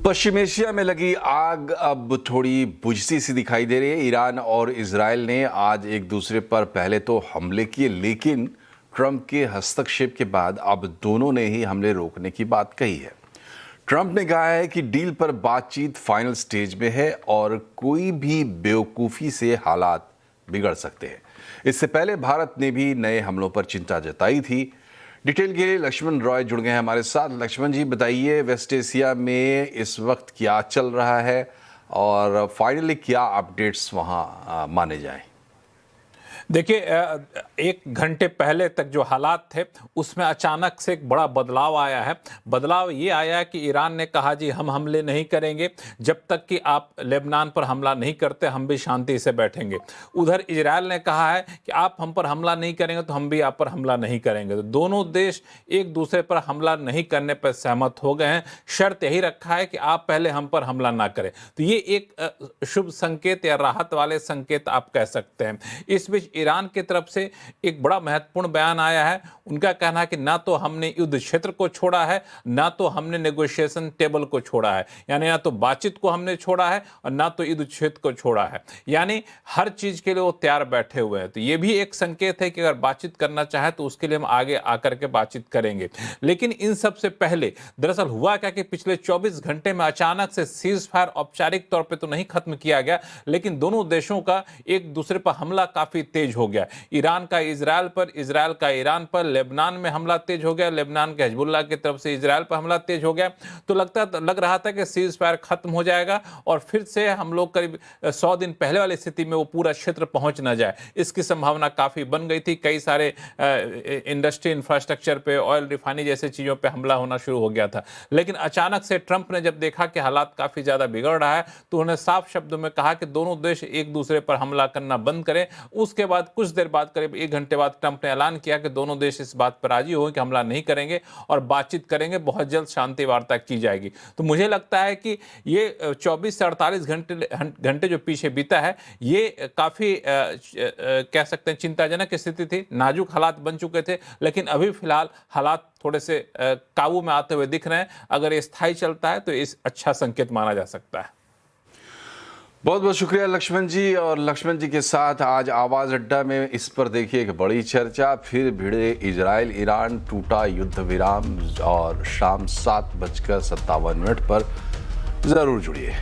पश्चिम Asia में लगी आग अब थोड़ी बुझती सी दिखाई दे रही है। ईरान और इजराइल ने आज एक दूसरे पर पहले तो हमले किए, लेकिन ट्रंप के हस्तक्षेप के बाद अब दोनों ने ही हमले रोकने की बात कही है। ट्रंप ने कहा है कि डील पर बातचीत फाइनल स्टेज में है और कोई भी बेवकूफ़ी से हालात बिगड़ सकते हैं। इससे पहले भारत ने भी नए हमलों पर चिंता जताई थी। डिटेल के लिए लक्ष्मण रॉय जुड़ गए हैं हमारे साथ। लक्ष्मण जी, बताइए वेस्ट एशिया में इस वक्त क्या चल रहा है और फाइनली क्या अपडेट्स वहां माने जाएं? देखिए, एक घंटे पहले तक जो हालात थे उसमें अचानक से एक बड़ा बदलाव आया है। बदलाव ये आया है कि ईरान ने कहा जी हम हमले नहीं करेंगे, जब तक कि आप लेबनान पर हमला नहीं करते हम भी शांति से बैठेंगे। उधर इजराइल ने कहा है कि आप हम पर हमला नहीं करेंगे तो हम भी आप पर हमला नहीं करेंगे। तो दोनों देश एक दूसरे पर हमला नहीं करने पर सहमत हो गए हैं। शर्त यही रखा है कि आप पहले हम पर हमला ना करें। तो ये एक शुभ संकेत या राहत वाले संकेत आप कह सकते हैं। इस बीच ईरान की तरफ से एक बड़ा महत्वपूर्ण बयान आया है। उनका कहना है कि ना तो हमने युद्ध क्षेत्र को छोड़ा है, ना तो हमने नेगोशिएशन टेबल को छोड़ा है, यानी ना तो बातचीत को हमने छोड़ा है और ना तो युद्ध क्षेत्र को छोड़ा है। यानी हर चीज के लिए वो तैयार बैठे हुए हैं। तो ये भी एक संकेत है कि अगर बातचीत करना चाहे तो उसके लिए हम आगे आकर के बातचीत करेंगे। लेकिन इन सब से पहले दरअसल हुआ क्या कि पिछले 24 घंटे में अचानक से सीज फायर औपचारिक तौर पर तो नहीं खत्म किया गया, लेकिन दोनों देशों का एक दूसरे पर हमला काफी तेज हो गया। ईरान का इजराइल पर, इजराइल का ईरान पर, लेबनान में हमला तेज हो गया, लेबनान के हिजबुल्लाह की तरफ से इजराइल पर हमला तेज हो गया। तो लग रहा था कि सीज फायर खत्म हो जाएगा और फिर से हम लोग करीब 100 दिन पहले वाली स्थिति में वो पूरा क्षेत्र पहुंच ना जाए, इसकी संभावना काफी बन गई थी। कई सारे इंडस्ट्री इंफ्रास्ट्रक्चर पे, ऑयल रिफाइनरी जैसे चीजों पे हमला होना शुरू हो गया था। लेकिन अचानक से ट्रंप ने जब देखा कि हालात काफी ज्यादा बिगड़ रहा है तो उन्होंने साफ शब्दों में कहा कि दोनों देश एक दूसरे पर हमला करना बंद करें। उसके बाद कुछ देर बाद, करीब 1 घंटे बाद, ट्रंप ने ऐलान किया कि दोनों देश इस बात पर राजी हो कि हमला नहीं करेंगे और बातचीत करेंगे, बहुत जल्द शांति वार्ता की जाएगी। तो मुझे लगता है कि ये 24 से 48 घंटे जो पीछे बीता है, ये काफी कह सकते हैं चिंताजनक स्थिति थी। नाजुक हालात बन चुके थे, लेकिन अभी फिलहाल हालात थोड़े से काबू में आते हुए दिख रहे हैं। अगर ये स्थायी चलता है तो इस अच्छा संकेत माना जा सकता है। बहुत बहुत शुक्रिया लक्ष्मण जी। और लक्ष्मण जी के साथ आज आवाज़ अड्डा में इस पर देखिए एक बड़ी चर्चा। फिर भिड़े इजराइल ईरान, टूटा युद्ध विराम और शाम 7:57 पर ज़रूर जुड़िए।